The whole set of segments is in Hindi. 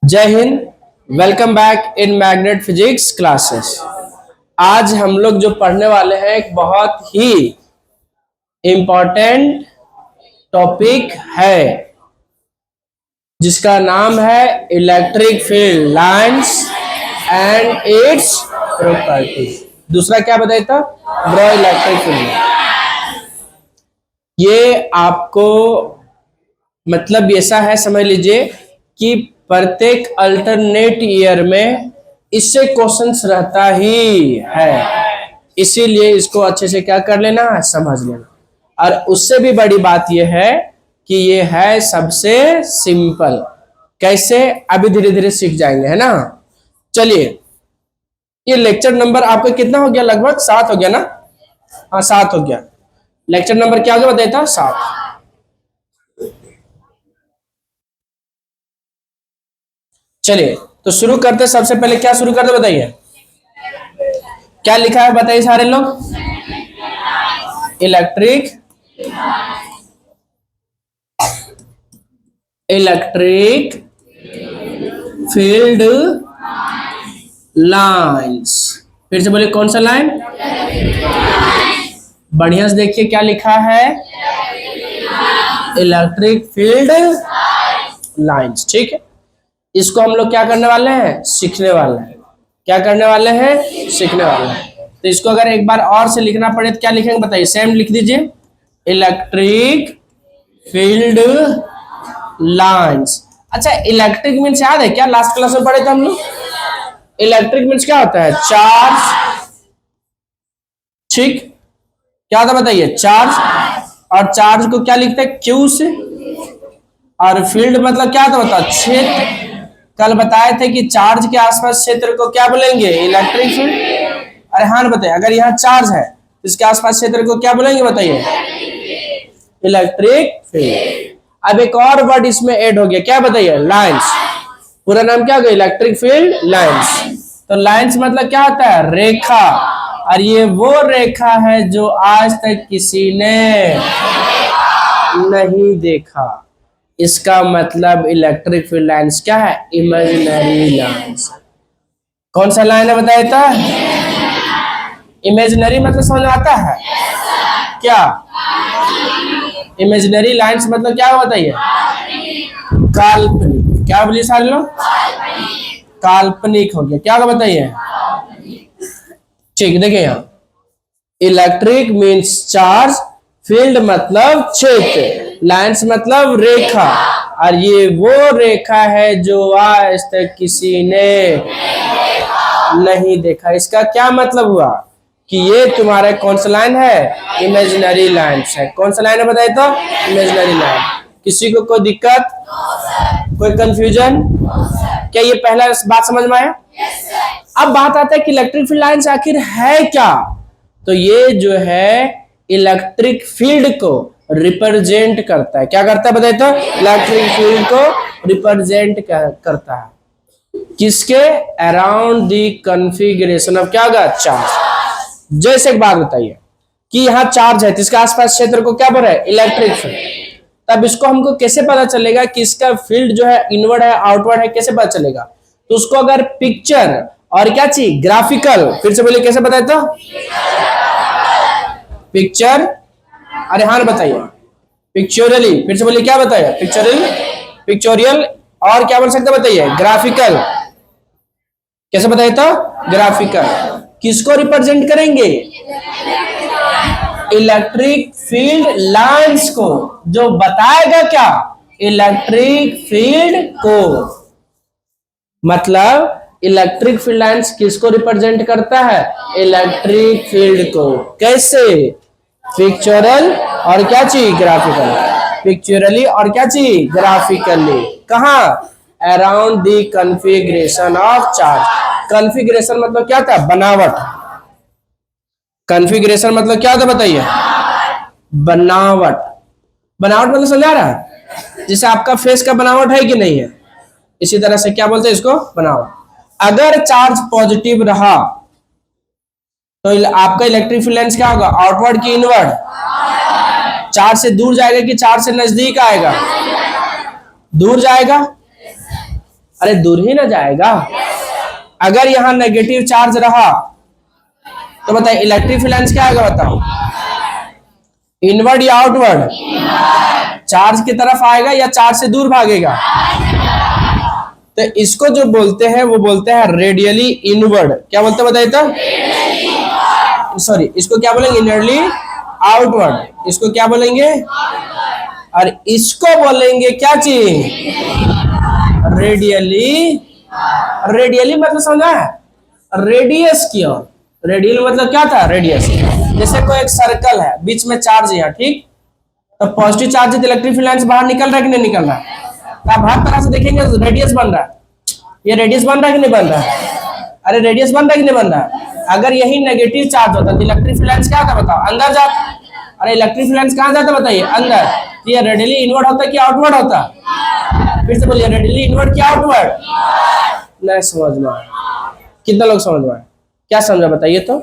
जय Hind. Welcome back in magnet physics classes. आज हम लोग जो पढ़ने वाले हैं एक बहुत ही इम्पोर्टेंट टॉपिक है जिसका नाम है electric field lines and its properties. दूसरा क्या बताया था? Draw electric field. ये आपको मतलब ऐसा है, समझ लीजिए कि प्रत्येक अल्टरनेट ईयर में इससे क्वेश्चंस रहता ही है, इसीलिए इसको अच्छे से क्या कर लेना है, समझ लेना। और उससे भी बड़ी बात यह है कि ये है सबसे सिंपल। कैसे? अभी धीरे धीरे सीख जाएंगे, है ना। चलिए, ये लेक्चर नंबर आपका कितना हो गया? लगभग 7 हो गया ना। हाँ, 7 हो गया। लेक्चर नंबर क्या हो गया बताइए था? 7। चलिए तो शुरू करते। सबसे पहले क्या शुरू करते बताइए, क्या लिखा है बताइए सारे लोग। Electric field lines. फिर से बोलिए, कौन सा लाइन? बढ़िया से देखिए क्या लिखा है, इलेक्ट्रिक फील्ड लाइंस। ठीक है, इसको हम लोग क्या करने वाले हैं? सीखने वाले हैं। क्या करने वाले हैं? सीखने वाले हैं। तो इसको अगर एक बार और से लिखना पड़े तो क्या लिखेंगे बताइए? सेम लिख दीजिए, इलेक्ट्रिक फील्ड लाइंस। अच्छा, इलेक्ट्रिक मीन्स याद है क्या? लास्ट क्लास में पढ़े थे हम लोग। इलेक्ट्रिक मीन्स क्या होता है? चार्ज। ठीक, क्या होता बताइए? चार्ज। और चार्ज को क्या लिखते हैं? क्यू से। और फील्ड मतलब क्या होता है? क्षेत्र। कल बताए थे कि चार्ज के आसपास क्षेत्र को क्या बोलेंगे? Electric field. अरे हाँ बताइए, अगर यहाँ चार्ज है तो इसके आसपास क्षेत्र को क्या बोलेंगे बताइए? Electric field. अब एक और वर्ड इसमें ऐड हो गया, क्या बताइए? लाइंस। पूरा नाम क्या हो गया? Electric field lines. तो लाइंस मतलब क्या होता है? रेखा। और ये वो रेखा है जो आज तक किसी ने नहीं देखा। इसका मतलब इलेक्ट्रिक फील्ड लाइंस क्या है? Imaginary lines. कौन सा लाइन है बताया था? इमेजिनरी मतलब समझ आता है क्या? इमेजिनरी लाइंस मतलब क्या बताइए? काल्पनिक। क्या बोलिए सारे लोग? काल्पनिक हो गया। क्या होगा बताइए? ठीक, देखिए यहाँ इलेक्ट्रिक मीन्स चार्ज, फील्ड मतलब क्षेत्र, लाइंस मतलब रेखा। और ये वो रेखा है जो आज तक किसी ने नहीं देखा। इसका क्या मतलब हुआ कि ये तुम्हारा कौन सा लाइन है? इमेजिनरी लाइंस है। कौन सा लाइन है बताइए तो? Imaginary line. किसी को कोई दिक्कत, कोई कंफ्यूजन? क्या ये पहला बात समझ में आया? अब बात आता है कि इलेक्ट्रिक फील्ड लाइंस आखिर है क्या। तो ये जो है इलेक्ट्रिक फील्ड को रिप्रेजेंट करता है। क्या करता है बताइए तो? इलेक्ट्रिक फील्ड को रिप्रेजेंट करता है। किसके? अराउंड द कॉन्फ़िगरेशन ऑफ क्या होगा? चार्ज। जैसे एक बात बताइए कि यहाँ चार्ज है तो इसके आसपास क्षेत्र को क्या बोल रहा है? Electric field. तब इसको हमको कैसे पता चलेगा कि इसका फील्ड जो है इनवर्ड है आउटवर्ड है? कैसे पता चलेगा? तो उसको अगर पिक्चर और क्या चाहिए? ग्राफिकल। फिर से बोलिए, कैसे बताए तो? पिक्चर। अरे हाँ बताइए, पिक्चोरियली। फिर से बोलिए, क्या बताया? पिक्चोरियल। पिक्चोरियल। और क्या बोल सकते बताइए? ग्राफिकल। कैसे बताइए तो? ग्राफिकल। किसको रिप्रेजेंट करेंगे? इलेक्ट्रिक फील्ड लाइंस को, जो बताएगा क्या? इलेक्ट्रिक फील्ड को। मतलब इलेक्ट्रिक फील्ड लाइंस किसको रिप्रेजेंट करता है? इलेक्ट्रिक फील्ड को। कैसे? पिक्चरल और क्या चाहिए? ग्राफिकल। पिक्चरली और क्या चाहिए? ग्राफिकली। कहा? Around the configuration of charge. Configuration मतलब क्या था? बनावट। कॉन्फ़िगरेशन मतलब क्या था बताइए? बनावट। बनावट मतलब समझ आ रहा है? जैसे आपका फेस का बनावट है कि नहीं है, इसी तरह से क्या बोलते हैं इसको? बनावट। अगर चार्ज पॉजिटिव रहा तो आपका इलेक्ट्रिक फील्ड लाइंस क्या होगा? आउटवर्ड की इनवर्ड? चार्ज से दूर जाएगा कि चार्ज से नजदीक आएगा? दूर जाएगा? अरे दूर ही ना जाएगा। अगर यहाँ नेगेटिव चार्ज रहा तो बताइए इलेक्ट्रिक फील्ड लाइंस क्या आएगा बताओ? इनवर्ड या आउटवर्ड? चार्ज की तरफ आएगा या चार्ज से दूर भागेगा? तो इसको जो बोलते हैं वो बोलते हैं रेडियली इनवर्ड। क्या बोलते हैं बताइए तो? सॉरी, इसको क्या बोलेंगे? Innerly outward. इसको क्या बोलेंगे? और इसको बोलेंगे क्या चीज? रेडियली। रेडियली मतलब समझा है? रेडियस की ओर। रेडियल मतलब क्या था? रेडियस। जैसे कोई एक सर्कल है, बीच में चार्ज है, ठीक? तो positive charge electric field line से बाहर निकल रहा है कि नहीं निकल रहा है? तो आप हर तरह से देखेंगे रेडियस बन रहा है। ये रेडियस बन रहा है कि नहीं बन रहा है? अरे रेडियस बन रहा है कि नहीं बन रहा है? अगर यही नेगेटिव चार्ज होता तो इलेक्ट्रिक फील्ड लाइंस क्या होता बताओ? अंदर जाता। अरे इलेक्ट्रिक फील्ड लाइंस कहाँ जाता बताइए? अंदर। तो ये रेडियली इनवर्ड होता कि आउटवर्ड होता? फिर से बोलिए, रेडियली इनवर्ड क्या आउटवर्ड? नहीं समझ में आया? कितना लोग समझ में आया? क्या समझा बताइए तो?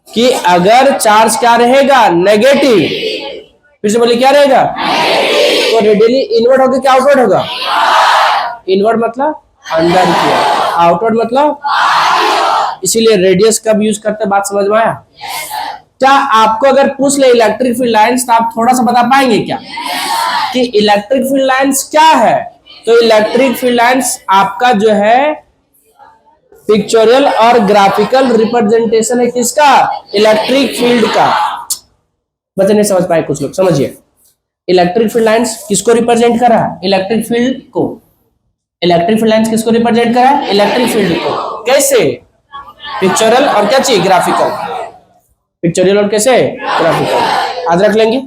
कि अगर चार्ज क्या रहेगा? नेगेटिव। फिर से बोलिए क्या रहेगा? तो रेडियली इनवर्ड होगा क्या आउटवर्ड होगा? इनवर्ड मतलब अंदर की, आउटवर्ड मतलब। इसीलिए रेडियस कब यूज करते हैं, बात समझ में आया? क्या आपको अगर पूछ ले इलेक्ट्रिक फील्ड लाइंस तो आप थोड़ा सा बता पाएंगे क्या कि इलेक्ट्रिक फील्ड लाइंस क्या है? तो इलेक्ट्रिक फील्ड लाइंस आपका जो है पिक्चोरियल और ग्राफिकल रिप्रेजेंटेशन है किसका? इलेक्ट्रिक फील्ड का। बच्चे नहीं समझ पाए कुछ लोग, समझिए। इलेक्ट्रिक फील्ड लाइंस किसको रिप्रेजेंट कर रहा है? इलेक्ट्रिक फील्ड को। इलेक्ट्रिक फील्ड लाइंस किसको रिप्रेजेंट कर रहा है? इलेक्ट्रिक फील्ड को। कैसे? पिक्चोरियल और क्या चाहिए? ग्राफिकल। पिक्चोरियल और कैसे? ग्राफिकल। याद रख लेंगे।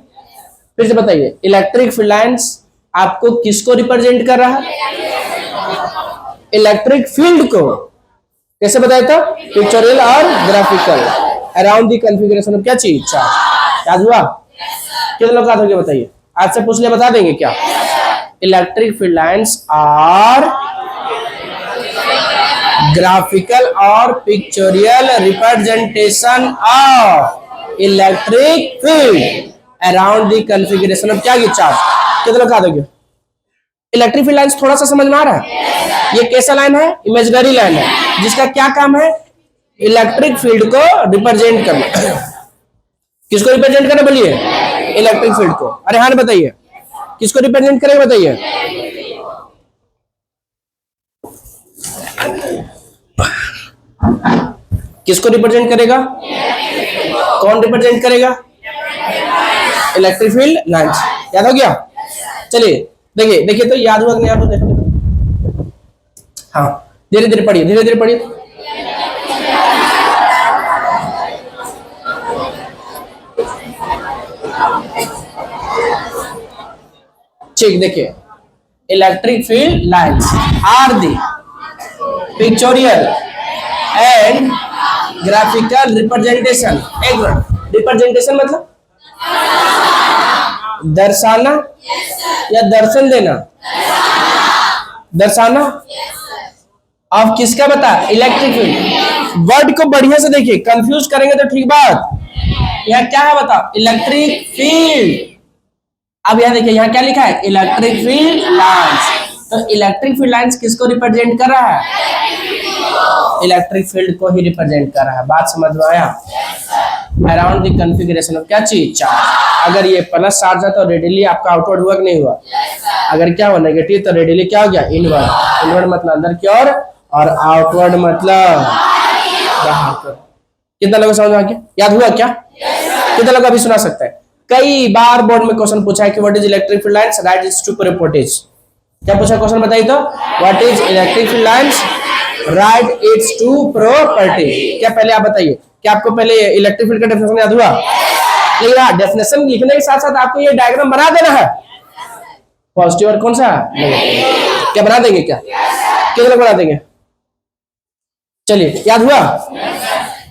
फिर से बताइए, इलेक्ट्रिक फील्ड लाइंस आपको किसको रिप्रेजेंट कर रहा है? इलेक्ट्रिक फील्ड को। कैसे बताया था? पिक्चोरियल और graphical around the configuration of क्या चीज? चार्ज। याद हुआ? कितने लोग याद हो गया बताइए? आज से पूछ लिया, बता देंगे क्या? Electric field lines are graphical और pictorial representation of electric field around the configuration of क्या चार्ज। कितने लोग याद हो गया? इलेक्ट्रिक फील्ड लाइंस थोड़ा सा समझ में आ रहा है? ये कैसा लाइन है? इमेजिनरी लाइन है, जिसका क्या काम है? इलेक्ट्रिक फील्ड को रिप्रेजेंट करना। किसको रिप्रेजेंट करना बोलिए? इलेक्ट्रिक फील्ड को। अरे हाँ बताइए, किसको रिप्रेजेंट करेगा बताइए? किसको रिप्रेजेंट करेगा? कौन रिप्रेजेंट करेगा? Electric field lines. याद हो गया? चलिए देखिए, देखिए तो याद हुआ कि नहीं याद हुआ? देखो हाँ, धीरे धीरे पढ़िए, धीरे धीरे पढ़िए। ठीक, देखिए, electric field lines are the pictorial and graphical representation. एक मिनट, रिप्रेजेंटेशन मतलब दर्शाना या दर्शन देना? दर्शाना। अब किसका बता? Electric field. वर्ड को बढ़िया से देखिए, कंफ्यूज करेंगे तो ठीक बात। यह क्या है बताओ? Electric field. अब यहां देखिए, यहां क्या लिखा है? Electric field lines. तो इलेक्ट्रिक फील्ड लाइंस किसको रिप्रेजेंट कर रहा है? इलेक्ट्रिक फील्ड को ही रिप्रेजेंट कर रहा है। बात समझ में आया? अराउंड द कॉन्फ़िगरेशन ऑफ क्या चीज? चार्ज। अगर ये प्लस चार्ज है तो रेडियली आपका आउटवर्ड हुआ कि नहीं हुआ? अगर क्या हुआ? नेगेटिव, तो रेडियली क्या हो गया? इनवर्ड। इनवर्ड मतलब अंदर की ओर, और आउटवर्ड मतलब बाहर की ओर। कितना लोगों समझ में आ गया? याद हुआ क्या? कितना लोग अभी सुना सकता है? कई बार बोर्ड में क्वेश्चन पूछा है कि what is electric field lines, write its two properties. क्या पूछा क्वेश्चन बताइए तो? What is electric field lines, write its two property. क्या पहले आप बताइए, क्या आपको पहले इलेक्ट्रिक फील्ड का डेफिनेशन याद हुआ? लेकिन हाँ, डेफिनेशन लिखने के साथ साथ आपको ये डायग्राम बना देना है। पॉजिटिव और कौन सा? नेगेटिव। क्या बना देंगे? क्या कितने लोग बना देंगे? चलिए, याद हुआ?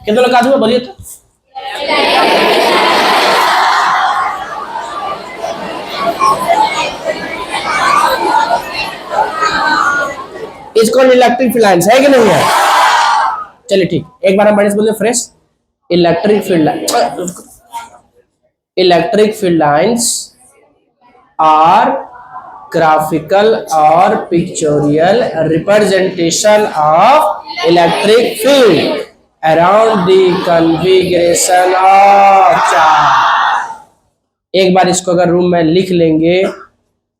कितने लोग याद हुआ बोलिए तो? इसको इलेक्ट्रिक फील्ड लाइंस है कि नहीं है? चलिए ठीक, एक बार हम बढ़िया से बोलिए fresh. Electric field lines are graphical और pictorial representation of electric field around the configuration of charge. एक बार इसको अगर रूम में लिख लेंगे,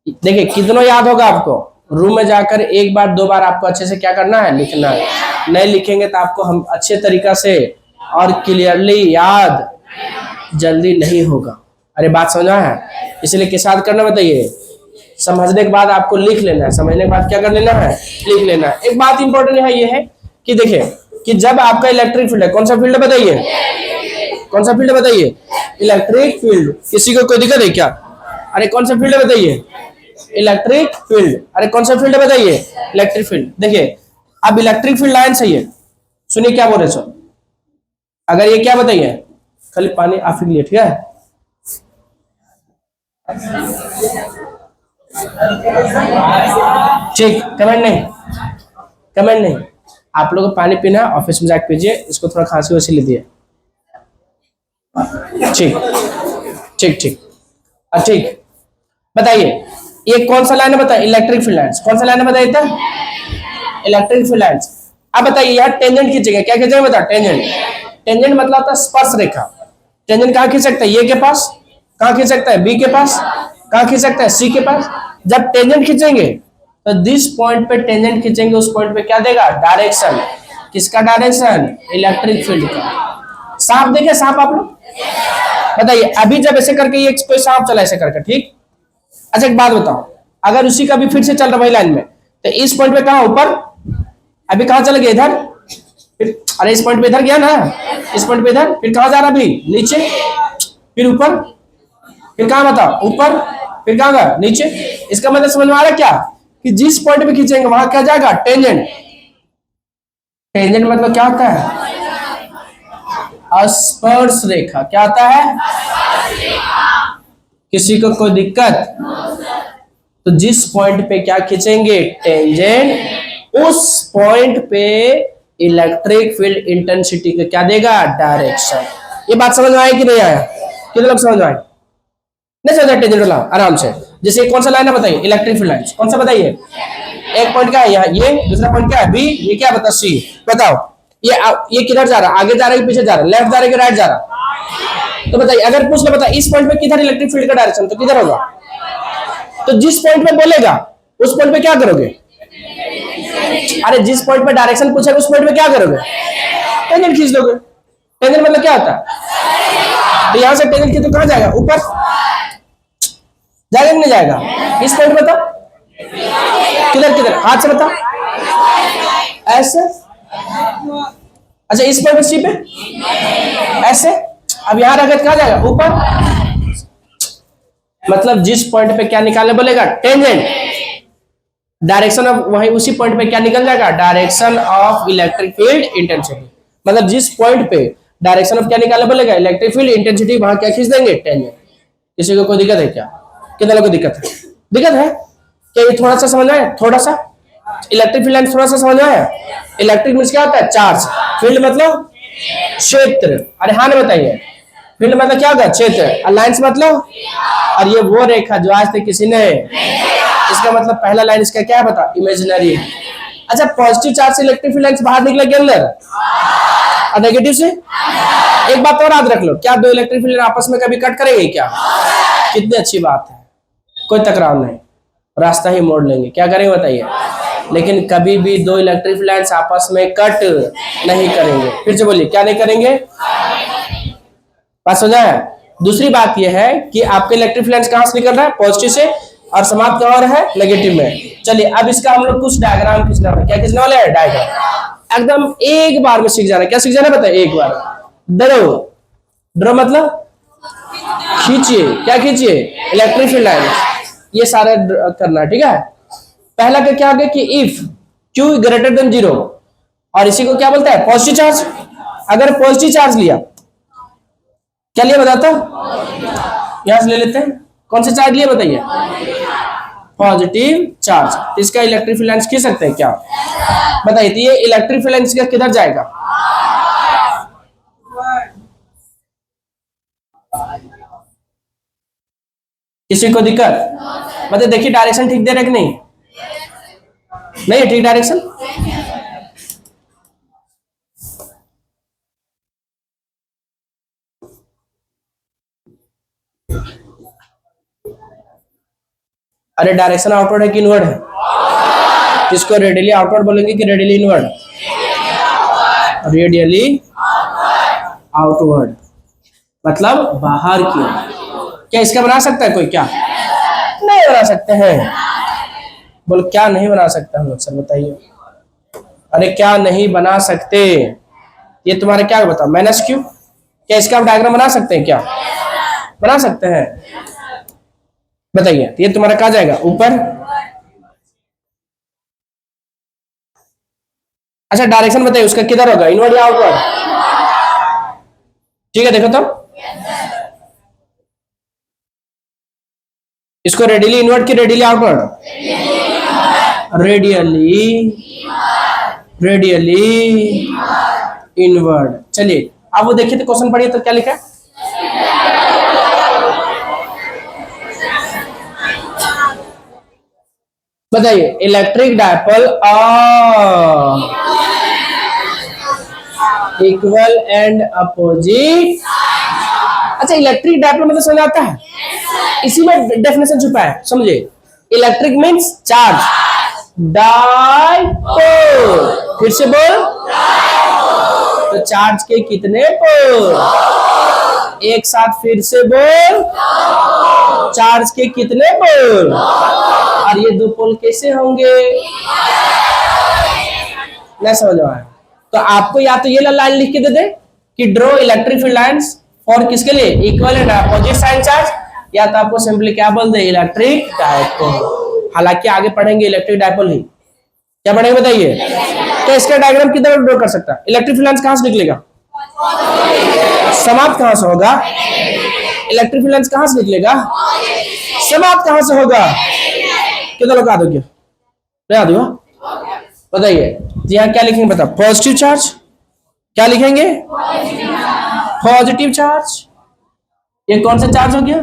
देखिए कितना याद होगा आपको। रूम में जाकर एक बार दो बार आपको अच्छे से क्या करना है, लिखना है। नहीं लिखेंगे तो आपको हम अच्छे तरीका से और क्लियरली याद जल्दी नहीं होगा। अरे बात समझा है, इसलिए किस साथ करना बताइए, समझने के बाद आपको लिख लेना है, समझने के बाद क्या कर लेना है, लिख लेना है। एक बात इंपॉर्टेंट है ये है कि देखिए कि जब आपका इलेक्ट्रिक फील्ड है, कौन सा फील्ड है बताइए, कौन सा फील्ड है बताइए, इलेक्ट्रिक फील्ड। किसी को कोई दिक्कत है क्या? अरे कौन सा फील्ड है बताइए, इलेक्ट्रिक फील्ड। अरे कौन सा फील्ड है बताइए, इलेक्ट्रिक फील्ड। देखिए अब इलेक्ट्रिक फील्ड लाइन सही है, सुनिए क्या बोल रहे सर। अगर ये क्या बताइए, खाली पानी आप ही लिए, ठीक है। ठीक, कमेंट नहीं, कमेंट नहीं। आप लोगों को पानी पीना है, ऑफिस में जाकर पीजिए। इसको थोड़ा खांसी वैसी लीजिए। ठीक ठीक ठीक, ठीक बताइए ये कौन सा लाइन है बताइए, इलेक्ट्रिक फील्ड लाइन्स। कौन सा लाइन है बताइए तो, इलेक्ट्रिक फील्ड लाइन्स। अब बताइए यार टेंजेंट खींचेंगे, क्या खींचेंगे बता, टेंजेंट। टेंजेंट मतलब होता है स्पर्श रेखा। टेंजेंट कहाँ खींच सकता है, ये के पास, कहाँ खींच सकता है, बी के पास, कहाँ खींच सकता है, सी के पास। जब टेंजेंट खींचेंगे तो जिस पॉइंट पे टेंजेंट खींचेंगे उस पॉइंट पे क्या देगा, डायरेक्शन। किसका डायरेक्शन, इलेक्ट्रिक फील्ड का। सांप देखे, सांप आप लोग बताइए, अभी जब ऐसे करके ये कोई सांप चला ऐसे करके, ठीक। अच्छा एक बात बताओ, अगर उसी का भी फिर से चल रहा है लाइन में, तो इस पॉइंट पे कहाँ, ऊपर, अभी कहाँ चला गया, इधर। अरे इस पॉइंट पे इधर गया ना, इस पॉइंट पे इधर, फिर कहाँ जा रहा, अभी नीचे, फिर ऊपर, फिर कहाँ बताओ, ऊपर, फिर कहाँ गया, नीचे। इसका मतलब समझ में आ रहा क्या कि जिस पॉइंट पे खींचेंगे वहां क्या जाएगा, टेंजेंट। टेंजेंट मतलब क्या होता है, स्पर्श रेखा। क्या होता है, किसी को कोई दिक्कत? तो जिस पॉइंट पे क्या खींचेंगे, टेंजेंट, उस पॉइंट पे इलेक्ट्रिक फील्ड इंटेंसिटी का क्या देगा, डायरेक्शन। ये बात समझ में आया कि नहीं आया, कितने लोग समझ में आए? नहीं समझ आया, टेंजेंट वाला आराम से। जैसे कौन सा लाइन है बताइए, इलेक्ट्रिक फील्ड लाइन। कौन सा बताइए, एक पॉइंट क्या है यहाँ, ये दूसरा पॉइंट क्या है, बी, ये क्या बता, सी। बताओ ये किधर जा रहा है, आगे जा रहा है, पीछे जा रहा है, लेफ्ट जा रहा है कि राइट जा रहा है? तो बताइए अगर पूछ ले, बता इस पॉइंट पे किधर इलेक्ट्रिक फील्ड का डायरेक्शन, तो किधर होगा? तो जिस पॉइंट पे बोलेगा उस पॉइंट पे क्या करोगे? अरे जिस पॉइंट पे डायरेक्शन पूछेगा उस पॉइंट पे क्या करोगे? टेंजेंट खींच लोगे। टेंजेंट मतलब क्या होता है, तो यहां से टेंजेंट खींच तो कहां जाएगा, ऊपर जाएगा कि नहीं जाएगा? इस पॉइंट पे, बता किधर किधर, हाथ से बता, ऐसे। अच्छा इस पॉइंट पे, सी पे, ऐसे। अब यहां रखा कहां जाएगा, ऊपर। मतलब जिस पॉइंट पे क्या निकालने बोलेगा, टेंजेंट, डायरेक्शन ऑफ, वही उसी पॉइंट पे क्या निकल जाएगा, direction of electric field intensity. मतलब जिस पॉइंट पे डायरेक्शन ऑफ क्या निकालने बोलेगा, इलेक्ट्रिक फील्ड इंटेंसिटी, वहां क्या खींच देंगे, टेंजेंट। किसी को कोई दिक्कत है क्या? कितने लोगों को दिक्कत है? दिक्कत है क्या? ये थोड़ा सा समझ आया, थोड़ा सा इलेक्ट्रिक फील्ड लाइन थोड़ा सा समझ आया। इलेक्ट्रिक मींस क्या होता है, चार्ज। फील्ड मतलब क्षेत्र। अरे हाँ ना बताइए, फील्ड मतलब क्या होगा, क्षेत्र। अलायंस मतलब, और ये वो रेखा जो आज तक किसी ने, इसका मतलब पहला लाइन इसका क्या है बता, इमेजिनरी। अच्छा पॉजिटिव चार्ज से इलेक्ट्रिक फील्ड लाइंस बाहर निकलेगी अंदर, और नेगेटिव से। एक बात और याद रख लो, क्या दो इलेक्ट्रिक फील्ड आपस में कभी कट करेंगे क्या? कितनी अच्छी बात है, कोई टकराव नहीं, रास्ता ही मोड़ लेंगे। क्या करेंगे बताइए, लेकिन कभी भी दो इलेक्ट्रिक फील्ड लाइंस आपस में कट नहीं करेंगे। फिर से बोलिए, क्या नहीं करेंगे, बात समझ आया? दूसरी बात यह है कि आपके इलेक्ट्रिक फील्ड लाइंस कहां से निकल रहा है, पॉजिटिव से, और समाप्त कहां है, नेगेटिव में। चलिए अब इसका हम लोग कुछ डायग्राम खींचना है। क्या खींचने वाले हैं, डायग्राम। एकदम एक बार में सीख जाना। क्या सीख जाना बताइए, एक बार। ड्रो, ड्रो मतलब खींचिए, क्या खींचिए, इलेक्ट्रिक फील्ड लाइन। ये सारा करना है, ठीक है। पहला का क्या हो गया कि इफ Q ग्रेटर देन 0, और इसी को क्या बोलता है, पॉजिटिव चार्ज। अगर पॉजिटिव चार्ज लिया, क्या लिया बताता, यहां से ले लेते हैं, कौन से चार्ज लिए बताइए, पॉजिटिव चार्ज। तो इसका इलेक्ट्रिक फील्ड लाइंस खींच सकते हैं क्या बताइए? तो ये इलेक्ट्रिक फील्ड लाइंस का किधर जाएगा, किसी को दिक्कत? मतलब देखिए डायरेक्शन ठीक दे रहे कि नहीं, नहीं है ठीक डायरेक्शन। अरे डायरेक्शन आउटवर्ड है कि इनवर्ड है? किसको रेडियली आउटवर्ड बोलेंगे कि रेडियली इनवर्ड? रेडियली आउटवर्ड मतलब बाहर की ओर। क्या इसका बना सकता है कोई? क्या नहीं बना सकते हैं? बोल क्या नहीं बना सकते हम लोग? सर बताइए। अरे क्या नहीं बना सकते? ये तुम्हारे क्या बताओ, माइनस क्यू। क्या इसका आप डायग्राम बना सकते हैं? क्या बना सकते हैं? बताइए। ये तुम्हारा कहाँ जाएगा? ऊपर। अच्छा डायरेक्शन बताइए उसका किधर होगा, इनवर्ड या आउटवर्ड? ठीक है देखो तो इसको रेडियली इनवर्ड की radially outward? Radially, radially inward. चलिए अब वो देखिए तो क्वेश्चन पढ़िए तो क्या लिखा है। बताइए electric dipole equal and opposite. अच्छा इलेक्ट्रिक डायपोल मतलब समझ आता है? इसी में डेफिनेशन छुपा है, समझे। इलेक्ट्रिक मींस चार्ज, डायपोल फिर से बोल। तो चार्ज के कितने पोल? एक साथ फिर से बोल। चार्ज के कितने पोल? और ये दो पोल कैसे होंगे? नहीं समझ में आया तो आपको या तो ये लाइन लिख के दे दे कि draw electric field lines for किसके लिए? Equal and opposite sign charge. या तो आपको सिंपली क्या बोल दे? Electric dipole. हालांकि आगे पढ़ेंगे इलेक्ट्रिक डायपोल ही। क्या पढ़ेंगे बताइए? तो इसका डायग्राम किधर ड्रॉ कर सकता है? इलेक्ट्रिक फील्ड लाइंस कहां से निकलेगा? समाप्त कहां से होगा? इलेक्ट्रिक फील्ड लाइंस कहां से निकलेगा? समाप्त कहां से होगा? कितना लोग याद हो गया? याद हुआ? बताइए यहाँ क्या लिखेंगे? बता। Positive charge. क्या लिखेंगे? Positive charge. ये कौन सा चार्ज हो गया?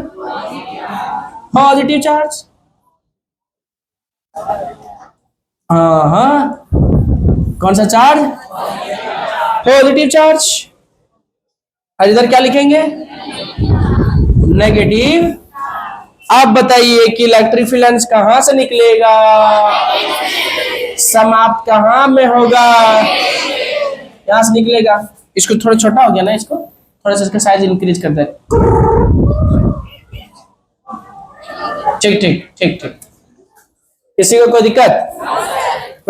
Positive charge. हाँ हाँ कौन सा चार्ज? Positive charge. और इधर क्या लिखेंगे? नेगेटिव। अब बताइए कि इलेक्ट्रिक फील्ड लाइंस कहां से निकलेगा? समाप्त कहां में होगा? यहां से निकलेगा। इसको थोड़ा छोटा हो गया ना, इसको थोड़ा सा इसका साइज इंक्रीज कर दे। ठीक ठीक ठीक ठीक। किसी को कोई दिक्कत?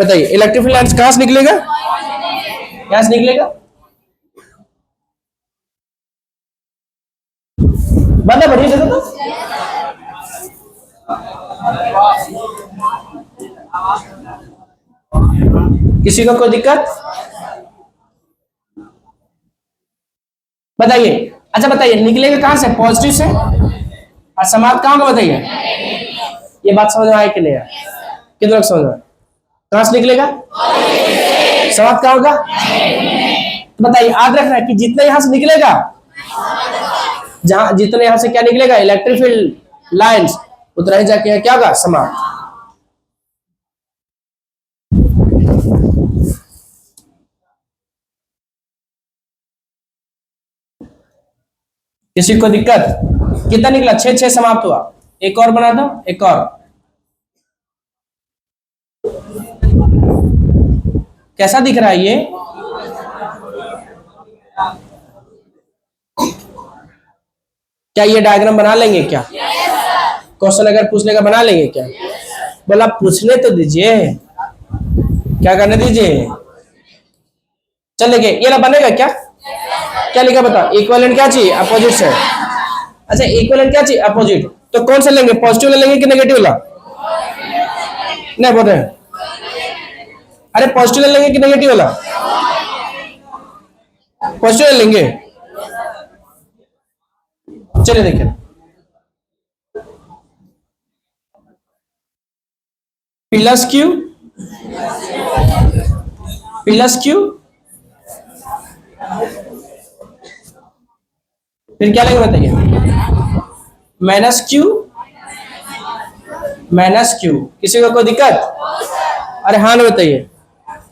बताइए इलेक्ट्रिक फील्ड लाइंस कहां से निकलेगा? यहां से निकलेगा। बंदा बढ़िया देखो तो किसी को कोई दिक्कत? बताइए। अच्छा बताइए निकलेगा कहां से? पॉजिटिव से। और समाप्त कहां होगा बताइए? ये बात समझ में आए कि नहीं आए? कितने लोग समझ में? कहां से निकलेगा? समाप्त कहां होगा? तो बताइए याद रखना है कि जितना यहां से निकलेगा, जहां जितने यहां से क्या निकलेगा? इलेक्ट्रिक फील्ड लाइंस, उतना ही जाके क्या होगा? समाप्त। किसी को दिक्कत? कितना निकला? 6 समाप्त हुआ। एक और बना दो, एक और। कैसा दिख रहा है ये? क्या ये डायग्राम बना लेंगे क्या? क्वेश्चन अगर पूछ लेगा बना लेंगे क्या? बोला पूछने तो दीजिए, क्या करने दीजिए। चलेंगे ये ना बनेगा क्या? क्या लिखा बताओ? इक्विवेलेंट क्या चाहिए? अपोजिट से। अच्छा इक्विवेलेंट क्या चाहिए? अपोजिट। तो कौन सा लेंगे? पॉजिटिव लेंगे कि नेगेटिव वाला? नहीं बोल रहे। अरे पॉजिटिव लेंगे कि नेगेटिव वाला? पॉजिटिव लेंगे। चलिए देखिए प्लस क्यू, प्लस क्यू, फिर क्या लेंगे बताइए? Minus Q, minus Q. किसी को कोई दिक्कत? अरे हाँ ना बताइए,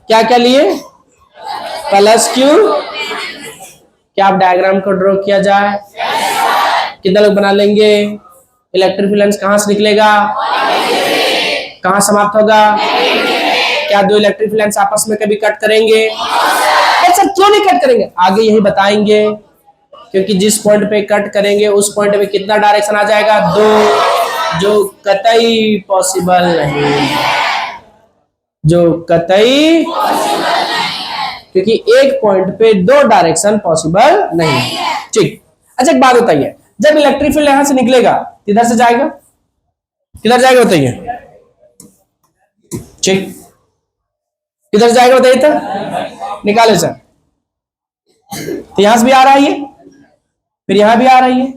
क्या क्या लिए? Plus Q. क्या आप डायग्राम को ड्रॉ किया जाए? कितना लोग बना लेंगे? इलेक्ट्रिक फील्ड कहां से निकलेगा, कहां समाप्त होगा? क्या दो इलेक्ट्रिक फील्ड आपस में कभी कट करेंगे? सर क्यों नहीं कट करेंगे, आगे यही बताएंगे। क्योंकि जिस पॉइंट पे कट करेंगे उस पॉइंट पे कितना डायरेक्शन आ जाएगा? दो, जो कतई पॉसिबल नहीं, जो कतई, क्योंकि एक पॉइंट पे दो डायरेक्शन पॉसिबल नहीं। ठीक। अच्छा एक बात बताइए, जब इलेक्ट्रिक फील्ड यहां से निकलेगा किधर से जाएगा, किधर जाएगा बताइए? ठीक, किधर जाएगा बताइए तो, निकाले सर। तो यहां से भी आ रहा है ये, फिर यहां भी आ रही है,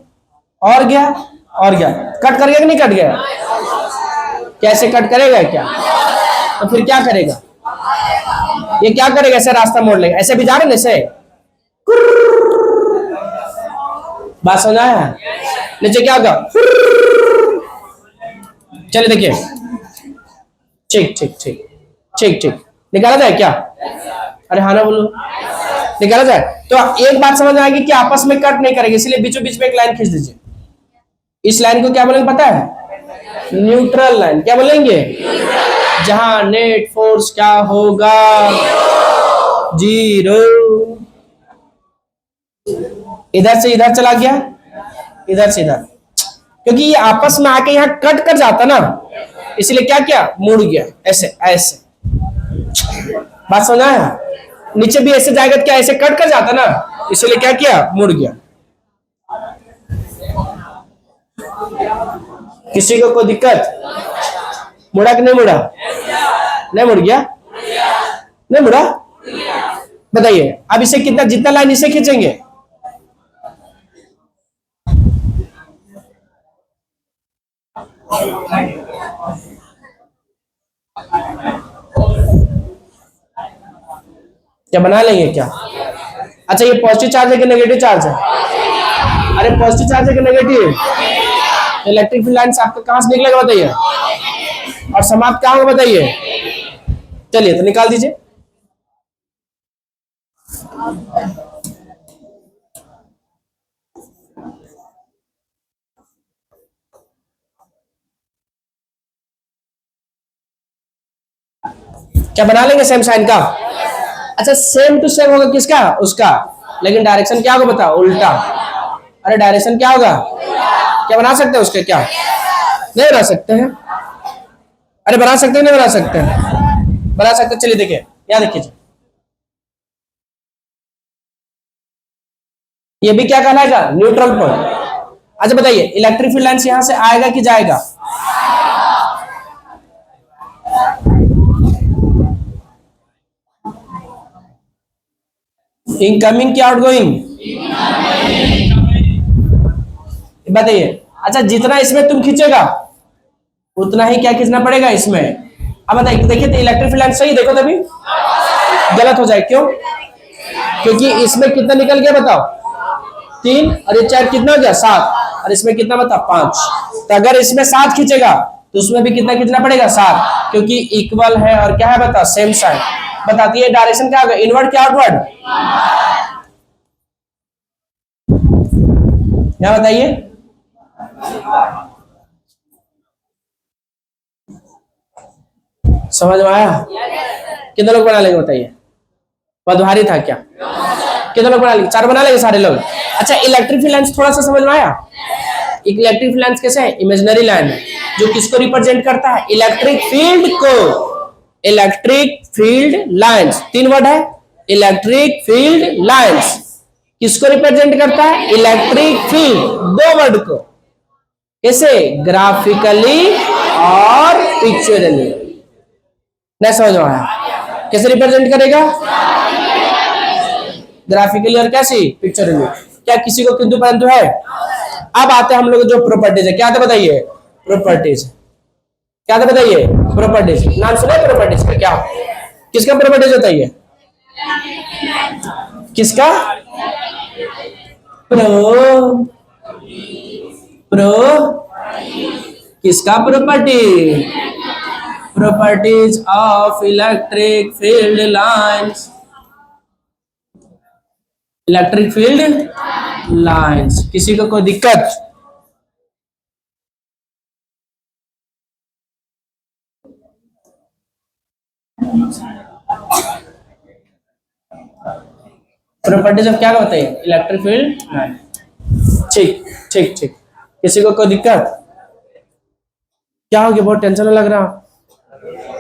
और गया और गया, कट कर गया कि नहीं कट गया? कैसे कट करेगा क्या? तो फिर क्या करेगा ये, क्या करेगा? ऐसे रास्ता मोड़ लेगा, ऐसे भी जा रहे ना, ऐसे बात समझ आया? नीचे क्या होगा? चलिए देखिए, ठीक ठीक ठीक ठीक ठीक, निकाला जाए क्या? अरे हाँ ना बोलो, निकाला जाए। तो एक बात समझ आएगी कि आपस में कट नहीं करेंगे, इसलिए बीचों बीच में एक लाइन खींच दीजिए। इस लाइन को क्या बोलेंगे पता है? Neutral line. क्या बोलेंगे? जहां नेट फोर्स क्या होगा? जीरो। इधर से इधर चला गया, इधर से इधर, क्योंकि ये आपस में आके यहां कट कर जाता ना, इसलिए क्या किया? मुड़ गया, ऐसे ऐसे। बात समझ आया? नीचे भी ऐसे जाएगा, क्या ऐसे कट कर जाता ना, इसलिए क्या किया? मुड़ गया। किसी को कोई दिक्कत? मुड़ा कि नहीं मुड़ा? नहीं मुड़ गया, नहीं मुड़ा? बताइए अब इसे कितना, जितना लाइन इसे खींचेंगे, क्या बना लेंगे क्या? अच्छा ये पॉजिटिव चार्ज है कि नेगेटिव चार्ज है? अरे पॉजिटिव चार्ज है कि नेगेटिव? इलेक्ट्रिक फील्ड लाइन आपका कहां से निकलेगा बताइए, और समाप्त कहां होगा बताइए? चलिए तो निकाल दीजिए। क्या बना लेंगे सेम साइन का? अच्छा सेम टू सेम होगा किसका? उसका, लेकिन डायरेक्शन क्या होगा बताओ? उल्टा। अरे डायरेक्शन क्या होगा? क्या बना सकते हैं उसके? क्या नहीं बना सकते हैं? अरे बना सकते हैं, नहीं बना सकते हैं? बना सकते। चलिए देखिए, यहाँ देखिए, ये भी क्या कहलाएगा? Neutral point. अच्छा बताइए इलेक्ट्रिक फील्ड लाइन यहां से आएगा कि जाएगा? इनकमिंग की आउटगोइंग? बताइए। अच्छा जितना इसमें तुम खींचेगा उतना ही क्या खींचना पड़ेगा इसमें? अब बताइए, देखिए तो इलेक्ट्रिक फील्ड लाइन सही देखो तभी गलत हो जाए, क्यों? क्योंकि इसमें कितना निकल गया बताओ? 3, और ये 4 कितना हो गया? 7, और इसमें कितना बताओ? 5। तो अगर इसमें 7 खींचेगा तो उसमें भी कितना खींचना पड़ेगा? 7, क्योंकि इक्वल है और क्या है बताओ? Same sign. बताती है डायरेक्शन क्या होगा? इनवर्ड क्या आउटवर्ड? क्या बताइए? समझ में आया? कितने लोग बना लेंगे बताइए? बहुत भारी था क्या? कितने लोग बना लेंगे? 4 बना लेंगे सारे लोग? अच्छा इलेक्ट्रिक फील्ड लाइन्स थोड़ा सा समझ में आया? इलेक्ट्रिक फील्ड लाइन्स कैसे है? इमेजिनरी लाइन है, जो किसको रिप्रेजेंट करता है? इलेक्ट्रिक फील्ड को। इलेक्ट्रिक फील्ड लाइन्स 3 वर्ड है। इलेक्ट्रिक फील्ड लाइन्स किसको रिप्रेजेंट करता है? इलेक्ट्रिक फील्ड 2 वर्ड को। कैसे? ग्राफिकली और पिक्चरली। नहीं समझ में आया? कैसे रिप्रेजेंट करेगा? ग्राफिकली और कैसी? पिक्चरली। क्या किसी को किंतु परंतु है? अब आते हैं हम लोग जो प्रॉपर्टीज है, क्या था बताइए? प्रॉपर्टीज क्या था बताइए? प्रॉपर्टीज। नाम सुना है प्रॉपर्टीज का? क्या किसका प्रॉपर्टीज होता है? किसका? प्रो प्रो किसका property? Properties of electric field lines. Electric field lines. किसी को कोई दिक्कत? प्रॉपर्टीज ऑफ क्या होता है? Electric field line. ठीक ठीक ठीक। किसी को कोई दिक्कत? क्या हो गया? बहुत टेंशन लग रहा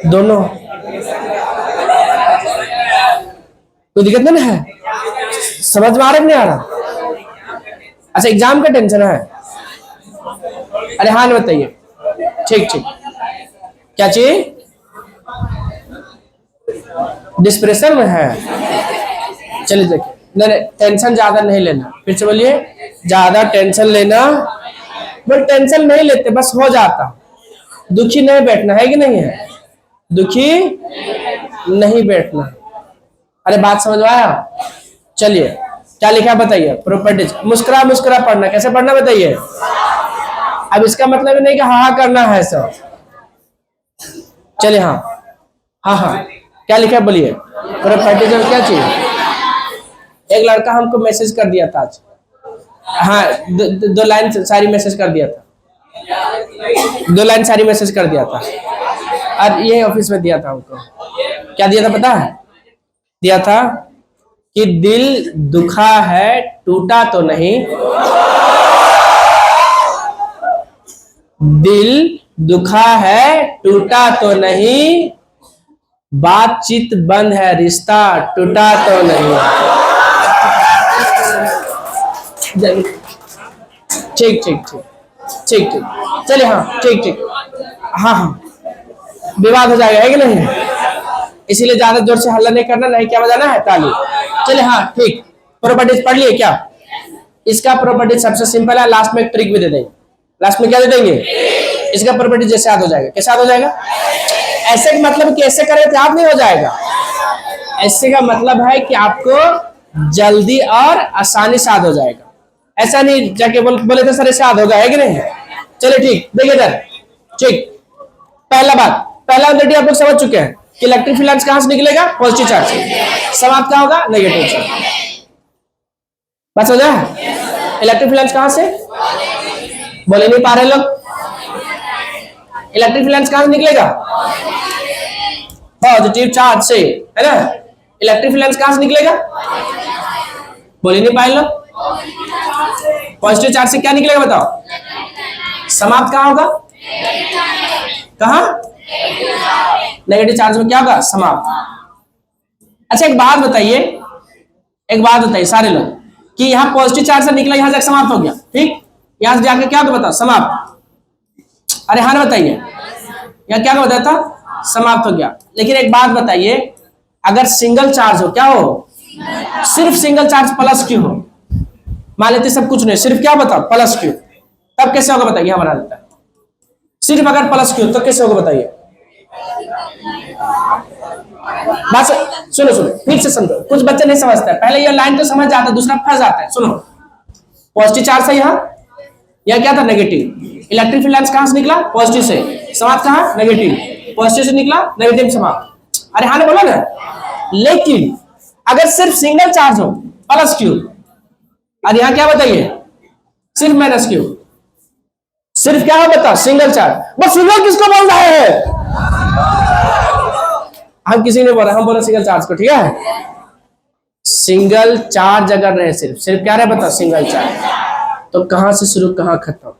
दोनों। कोई दिक्कत नहीं है? समझ में आ रहा नहीं आ रहा? अच्छा, एग्जाम का टेंशन है? अरे हाँ बताइए। ठीक ठीक। क्या चीज? डिस्प्रेशन में है? चलिए देखिए, नहीं टेंशन ज्यादा नहीं लेना। फिर से बोलिए। ज्यादा टेंशन लेना, बस टेंशन नहीं लेते, बस हो जाता। दुखी नहीं बैठना है कि नहीं है? दुखी नहीं बैठना। अरे बात समझ में आया? चलिए क्या लिखा बताइए? प्रॉपर्टीज। मुस्कुरा मुस्कुरा पढ़ना। कैसे पढ़ना बताइए? अब इसका मतलब नहीं कि हाँ करना है सब। चलिए हाँ हाँ हाँ। क्या लिखा बोलिए? प्रॉपर्टीज में क्या चीज? एक लड़का हमको मैसेज कर दिया था आज। हाँ, दो लाइन सारी मैसेज कर दिया था। 2 लाइन सारी मैसेज कर दिया था और ये ऑफिस में दिया था हमको। क्या दिया था पता है? दिया था कि दिल दुखा है, टूटा तो नहीं। दिल दुखा है, टूटा तो नहीं। बातचीत बंद है, रिश्ता टूटा तो नहीं। ठीक ठीक ठीक ठीक ठीक। चलिए हाँ ठीक ठीक। हाँ हाँ, विवाद हो जाएगा है कि नहीं? इसीलिए ज्यादा जोर से हल्ला नहीं करना, नहीं क्या बजाना है? ताली। चलिए हाँ ठीक। प्रॉपर्टीज पढ़ लिए क्या? इसका प्रॉपर्टीज सबसे सिंपल है। लास्ट में एक ट्रिक भी दे देंगे। लास्ट में क्या दे देंगे? इसका प्रॉपर्टीज जैसे याद हो जाएगा। कैसे याद हो जाएगा? ऐसे का मतलब कि ऐसे करें तो याद नहीं हो जाएगा। ऐसे का मतलब है कि आपको जल्दी और आसानी से याद हो जाएगा। ऐसा नहीं जाके बोले तो सर ऐसे याद होगा है कि नहीं? चलिए ठीक, देखिए इधर। ठीक, पहला बात, पहला ऑलरेडी आप लोग समझ चुके हैं कि इलेक्ट्रिक फील्ड लाइंस कहां से निकलेगा? पॉजिटिव चार्ज से। समाप्त क्या होगा? नेगेटिव से। बात समझ आया? इलेक्ट्रिक फील्ड लाइंस कहां से? बोले नहीं पा रहे लोग। इलेक्ट्रिक फील्ड लाइंस कहां से निकलेगा? पॉजिटिव चार्ज से, है ना? इलेक्ट्रिक फील्ड लाइंस कहां से निकलेगा? बोले नहीं पाए लोग। पॉजिटिव चार्ज से क्या निकलेगा बताओ? समाप्त कहां होगा? कहां? नेगेटिव चार्ज में क्या होगा? समाप्त। अच्छा एक बात बताइए, एक बात बताइए सारे लोग कि यहाँ पॉजिटिव चार्ज से निकला, यहां से समाप्त हो गया। ठीक, यहां से जाकर क्या होगा बताओ? समाप्त। अरे हाँ बताइए, यहाँ क्या बताया था? समाप्त हो गया। लेकिन एक बात बताइए, अगर सिंगल चार्ज हो, क्या हो? सिर्फ सिंगल चार्ज प्लस क्यू हो, मान लेते सब कुछ नहीं, सिर्फ क्या बताओ? प्लस क्यू, तब कैसे होगा बताइए? हमारा देता है सिर्फ अगर प्लस क्यू, तो कैसे होगा बताइए? बस सुनो सुनो, फिर से समझो, कुछ बच्चे नहीं समझते। पहले ये लाइन तो समझ जाता है, दूसरा फंस जाता है। सुनो, पॉजिटिव चार्ज है यहाँ क्या था? नेगेटिव। इलेक्ट्रिक फील्ड लाइंस कहां से निकला? पॉजिटिव से। समाप्त कहां? नेगेटिव। पॉजिटिव से निकला, नेगेटिव समाप्त। अरे हाँ ने बोला ना। लेकिन अगर सिर्फ सिंगल चार्ज हो, प्लस क्यू, और यहाँ क्या बताइए? सिर्फ माइनस क्यू। सिर्फ क्या हो बता? Single charge. वो सिंगल किसको बोल रहे हैं? हम किसी ने बोला, हम बोला सिंगल चार्ज को। ठीक है, सिंगल चार्ज अगर रहे, सिर्फ सिर्फ क्या रहे बता? Single charge. तो कहां से शुरू, कहां खत्म?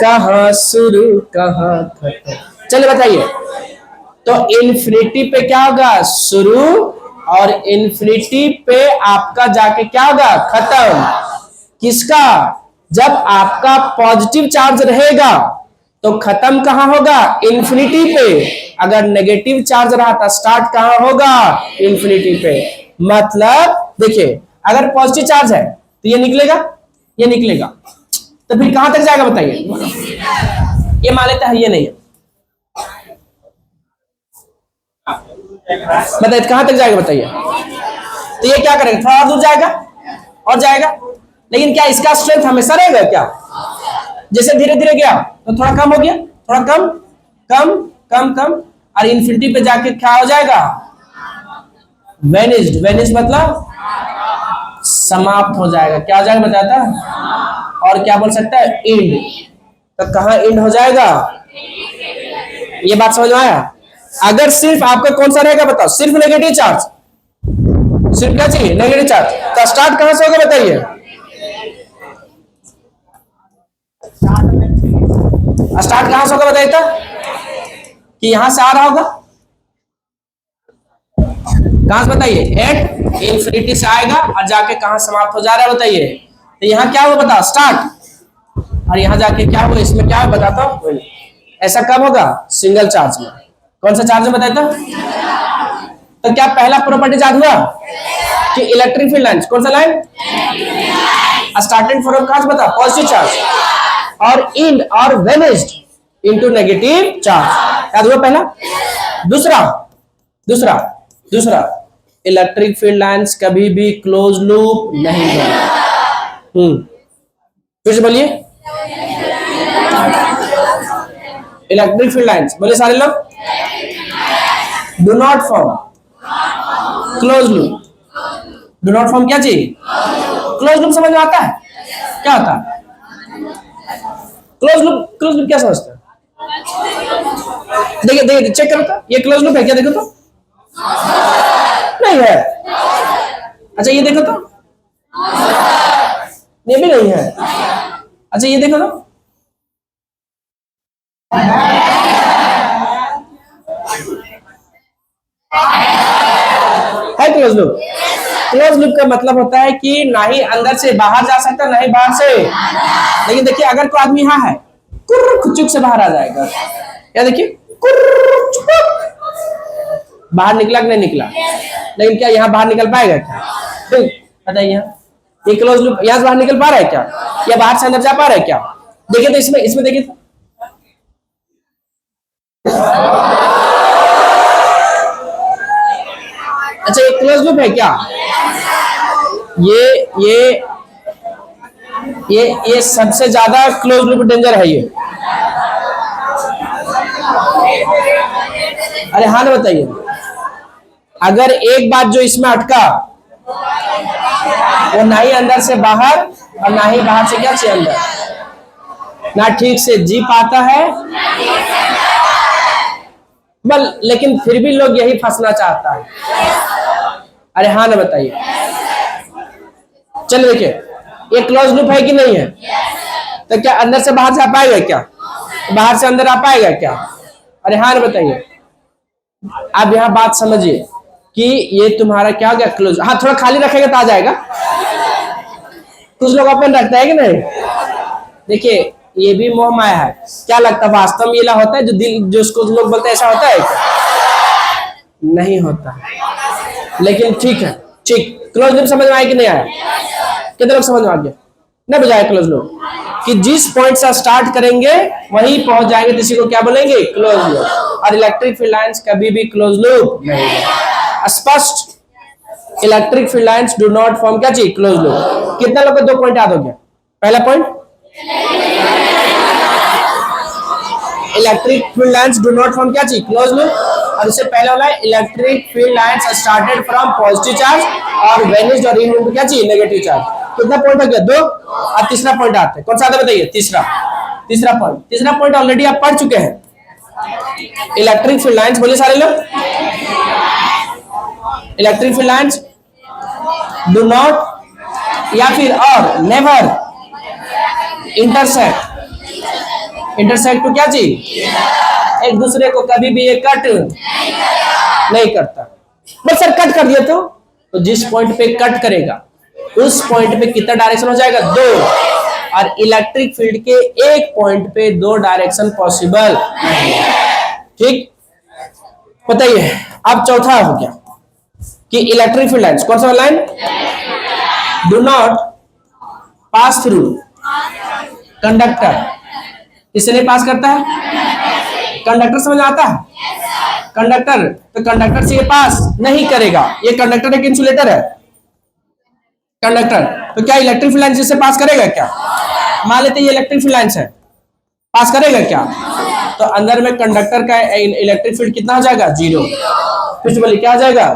कहां शुरू, कहां खत्म? चलिए बताइए। तो इन्फिनिटी पे क्या होगा? शुरू, और इन्फिनिटी पे आपका जाके क्या होगा? खत्म। किसका? जब आपका पॉजिटिव चार्ज रहेगा तो खत्म कहां होगा? इन्फिनिटी पे। अगर नेगेटिव चार्ज रहा था, स्टार्ट कहां होगा? इन्फिनिटी पे। मतलब देखिए, अगर पॉजिटिव चार्ज है तो ये निकलेगा, ये निकलेगा, तो फिर कहां तक जाएगा बताइए? ये मान लेता है ये नहीं है, बताइए कहां तक जाएगा बताइए? तो ये क्या करेगा? थोड़ा दूर जाएगा और जाएगा। लेकिन क्या इसका स्ट्रेंथ हमेशा रहेगा क्या? जैसे धीरे धीरे गया तो थोड़ा कम हो गया, थोड़ा कम कम कम कम, और इन्फिनिटी पे जाके क्या हो जाएगा, वेनिस्ड। वेनिस्ड मतलब समाप्त हो जाएगा। क्या हो जाएगा बताता, और क्या बोल सकता है, एंड। तो कहां एंड हो जाएगा, ये बात समझ में आया। अगर सिर्फ आपका कौन सा रहेगा बताओ, सिर्फ नेगेटिव चार्ज, सिर्फ क्या चाहिए, नेगेटिव चार्ज, तो स्टार्ट कहां से होगा बताइए, स्टार्ट कहां से होगा बताइए तो, कि यहां से आ रहा होगा, कहां से बताइए, एट इंफिनिटी से आएगा और जाके कहां समाप्त हो जा रहा है बताइए। तो यहां क्या होगा बताओ, स्टार्ट, और यहां जाके क्या होगा, इसमें क्या है बताता हूं। ऐसा कब होगा, सिंगल चार्ज में। कौन सा चार्ज में बताया था, तो क्या पहला प्रॉपर्टी याद हुआ कि इलेक्ट्रिक फील्ड लाइन, कौन सा लाइन, स्टार्टिंग फ्रॉम कहां से बता, पॉजिटिव चार्ज, और एंड और वेनिस्ड इनटू नेगेटिव चार्ज, याद हुआ पहला। दूसरा दूसरा दूसरा इलेक्ट्रिक फील्ड लाइंस कभी भी क्लोज लूप नहीं है। फिर से बोलिए, इलेक्ट्रिक फील्ड लाइंस, बोले सारे लोग, do not form close loop. Do not form क्या चाहिए, क्लोज लूप। समझ में आता है क्या होता है क्लोज लूप, क्लोज लूप क्या समझते हैं, देखिए देखिए चेक करो तो, ये क्लोज लूप है क्या, देखो तो, नहीं है। अच्छा ये देखो तो, ये भी नहीं है। अच्छा ये देखो तो, है क्लोज लूप। क्लोज लूप का मतलब होता है कि ना ही अंदर से बाहर जा सकता, ना ही बाहर से। लेकिन देखिए अगर कोई आदमी यहाँ है, कुर्र से बाहर आ जाएगा, क्या देखिए, बाहर निकला कि नहीं निकला, लेकिन क्या यहाँ बाहर निकल पाएगा क्या, बताइए। ये क्लोज लूप यहाँ से बाहर निकल पा रहा है क्या, या बाहर से अंदर जा पा रहा है क्या, देखिए तो इसमें, इसमें देखिए तो, अच्छा ये क्लोज लूप है क्या, ये सबसे ज्यादा क्लोज लूप डेंजर है ये। अरे हाँ ना बताइए, अगर एक बात जो इसमें अटका, वो ना ही अंदर से बाहर और ना ही बाहर से क्या से अंदर, ना ठीक से जी पाता है बल, लेकिन फिर भी लोग यही फंसना चाहता है। अरे हाँ ना बताइए, चलो देखिए ये क्लोज लूप है कि नहीं है, तो क्या अंदर से बाहर से आ पाएगा क्या, बाहर से अंदर आ पाएगा क्या, अरे हाँ ना बताइए। आप यहाँ बात समझिए कि ये तुम्हारा क्या हो गया, क्लोज। हाँ थोड़ा खाली रखेगा तो आ जाएगा, कुछ लोग ओपन रखते हैं कि नहीं। देखिए ये भी मोह माया है, क्या लगता है वास्तव में ये होता है, जो दिल जो उसको लोग बोलते हैं ऐसा होता है क्या? नहीं होता है, लेकिन ठीक है, ठीक। क्लोज लूप समझ में आया कि नहीं आया, कितने लोग समझ में आ गया, नहीं बुझाया क्लोज लूप, कि जिस पॉइंट से स्टार्ट करेंगे वहीं पहुंच जाएंगे, तो इसी को क्या बोलेंगे, क्लोज लूप। और इलेक्ट्रिक फील्ड लाइंस कभी भी क्लोज लूप नहीं है, स्पष्ट। Electric field lines do not form क्या चाहिए, क्लोज लूप। कितना लोग को दो पॉइंट याद हो गया, पहला point, electric field lines do not form क्या चाहिए, क्लोज लूप। और इससे पहले वाला electric field lines started from positive charge और वेनिस्ड और इनटू क्या चाहिए, नेगेटिव चार्ज। कितना पॉइंट हो गया, दो। और तीसरा पॉइंट आते हैं, कौन सा आता बताइए, तीसरा। तीसरा पॉइंट ऑलरेडी आप पढ़ चुके हैं, इलेक्ट्रिक फील्ड लाइंस, बोलिए सारे लोग, electric field lines do not या फिर और नेवर इंटरसेक्ट टू क्या चाहिए, एक दूसरे को कभी भी ये कट नहीं करता। बस सर कट कर दिया तो जिस पॉइंट पे कट करेगा उस पॉइंट पे कितना डायरेक्शन हो जाएगा, दो। और इलेक्ट्रिक फील्ड के एक पॉइंट पे दो डायरेक्शन पॉसिबल, ठीक। बताइए अब चौथा हो गया कि इलेक्ट्रिक फील्ड लाइंस, कौन सा line, do not pass through conductor. किससे नहीं पास करता है, कंडक्टर, समझ आता है, कंडक्टर, तो कंडक्टर से ये पास नहीं करेगा। ये कंडक्टर एक इंसुलेटर है, कंडक्टर, तो क्या इलेक्ट्रिक फील्ड लाइन से पास करेगा क्या, मान लेते हैं ये इलेक्ट्रिक फील्ड लाइंस है, पास करेगा क्या? तो अंदर में कंडक्टर का इलेक्ट्रिक फील्ड कितना हो जाएगा? 0। फिर से बोलिए क्या हो जाएगा?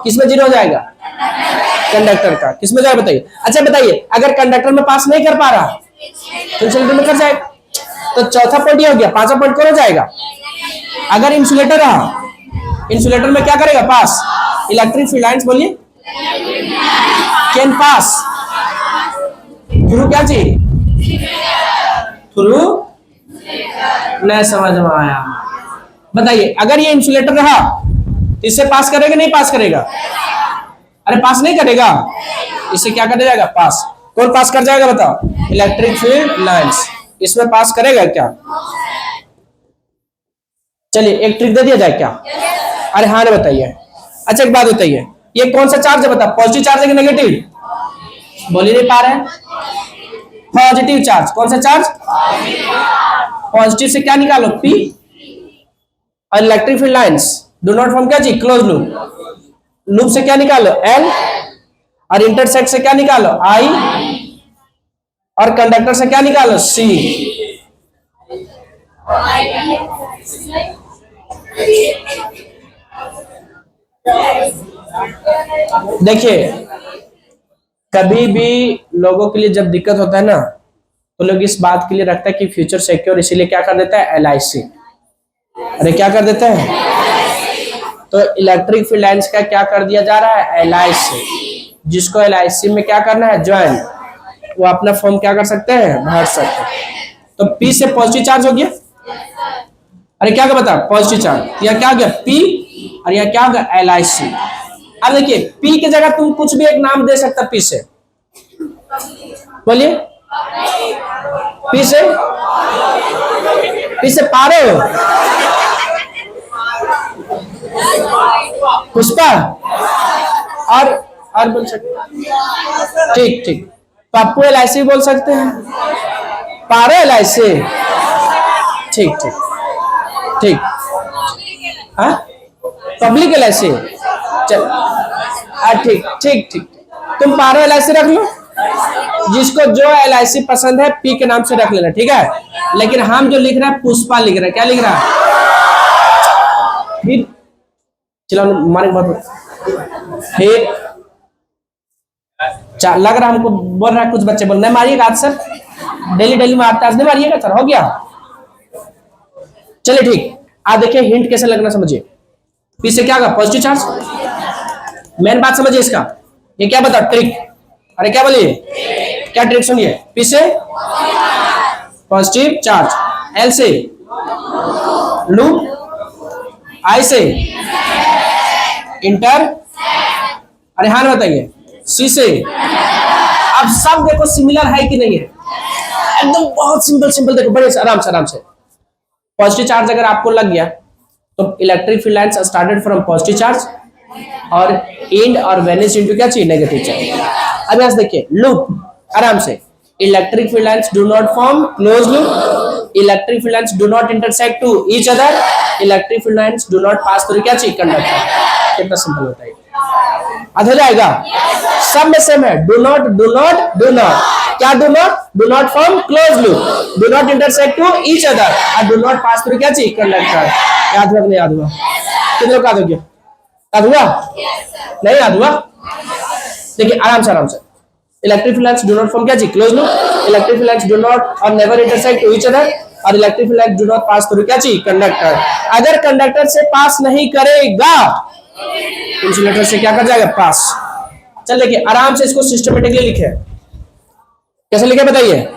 किसमें 0 हो जाएगा? कंडक्टर का। किसमें जाएगा बताइए? अच्छा बताइए, अगर कंडक्टर में पास नहीं कर पा रहा तो इंसुलेटर में कर जाएगा। तो चौथा पॉइंट ये हो गया। पांचवा पॉइंट कौन हो जाएगा? अगर इंसुलेटर रहा, इंसुलेटर में क्या करेगा? पास इलेक्ट्रिक फील्ड लाइंस, बोलिए कैन पास थ्रू क्या चीज? थ्रू। नहीं समझ में आया? बताइए, अगर ये इंसुलेटर रहा तो इससे पास करेगा नहीं पास करेगा? अरे पास नहीं करेगा, इससे क्या कर जाएगा? पास। कौन पास कर जाएगा बताओ? Electric field lines. इसमें पास करेगा क्या? चलिए एक ट्रिक दे दिया जाए क्या? अरे हाँ बताइए। अच्छा एक बात बताइए, ये कौन सा चार्ज है बता? पॉजिटिव चार्ज है कि नेगेटिव? बोल ही नहीं पा रहे हैं। Positive charge. कौन सा चार्ज? पॉजिटिव से क्या निकालो? P। और electric field lines do not form क्या चीज? Close loop. लूप से क्या निकालो? L। और इंटरसेक्ट से क्या निकालो? I। और कंडक्टर से क्या निकालो? C। देखिए, कभी भी लोगों के लिए जब दिक्कत होता है ना, तो लोग इस बात के लिए रखता है कि फ्यूचर सिक्योर, इसीलिए क्या कर देता है? LIC। अरे क्या कर देता है? तो इलेक्ट्रिक फील्ड लाइंस का क्या कर दिया जा रहा है? LIC। जिसको LIC में क्या करना है? ज्वाइन, वो अपना फॉर्म क्या कर सकते हैं? भर सकते हैं। तो P से पॉजिटिव चार्ज हो गया। अरे क्या क्या बता? Positive charge. यह क्या हो गया? P। और यह क्या होगा? LIC। अब देखिए, P की जगह तुम कुछ भी एक नाम दे सकता। P से बोलिए। P से पारो, पुष्पा, और बोल सकते। ठीक ठीक। पप्पू LIC बोल सकते हैं, पारो LIC। ठीक ठीक ठीक। हाँ पब्लिक LIC। चल ठीक ठीक ठीक। तुम पारो LIC रख लो। जिसको जो LIC पसंद है P के नाम से रख लेना, ठीक है। लेकिन हम जो लिख रहे हैं पुष्पा लिख रहे हैं। क्या लिख रहा है? फिर चलो मारे बहुत। फिर लग रहा हमको बोल रहा है कुछ बच्चे बोल नहीं मारिएगा आज सर, डेली डेली मारते आज नहीं मारिएगा सर, हो गया। चलिए ठीक। आप देखिए हिंट कैसे लगना समझिए। P से क्या होगा? Positive charge. मेन बात समझिए इसका। ये क्या बता? ट्रिक। अरे क्या बोलिए? क्या ट्रिक सुनिए। P से पॉजिटिव चार्ज, L से लूप, I से इंटर, अरे हाँ बताइए, C से। अब सब देखो सिमिलर है कि नहीं है? एकदम बहुत सिंपल सिंपल। देखो बड़े आराम से आराम से। पॉजिटिव चार्ज अगर आपको लग गया तो electric field lines started from positive charge और एंड और वेनिश इनटू क्या चाहिए? Negative charge. अब यहां से देखिए लूप, आराम से। Electric field lines do not form close loop, electric field lines do not intersect to each other, electric field lines do not pass through क्या चाहिए? कंडक्टर। कितना सिंपल होता है? हो जाएगा। सब में सेम है। Do not do not do not. क्या do not? Do not form close loop, do not intersect to each other, और डू नॉट पास थ्रू क्या चाहिए? कंडक्टर। याद हुआ नहीं? याद हुआ? कितने को याद हो गया? याद हुआ? नहीं याद हुआ? देखिए आराम से आराम से। Electric field lines do not form क्या चाहिए? Closed loop, electric field lines do not और never intersect to each other, और electric field lines do not pass through क्या चाहिए? कंडक्टर। अगर कंडक्टर से पास नहीं करेगा इंसुलेटर से क्या कर जाएगा? पास। चल देखिए आराम से इसको सिस्टमेटिकली लिखे। कैसे लिखे बताइए?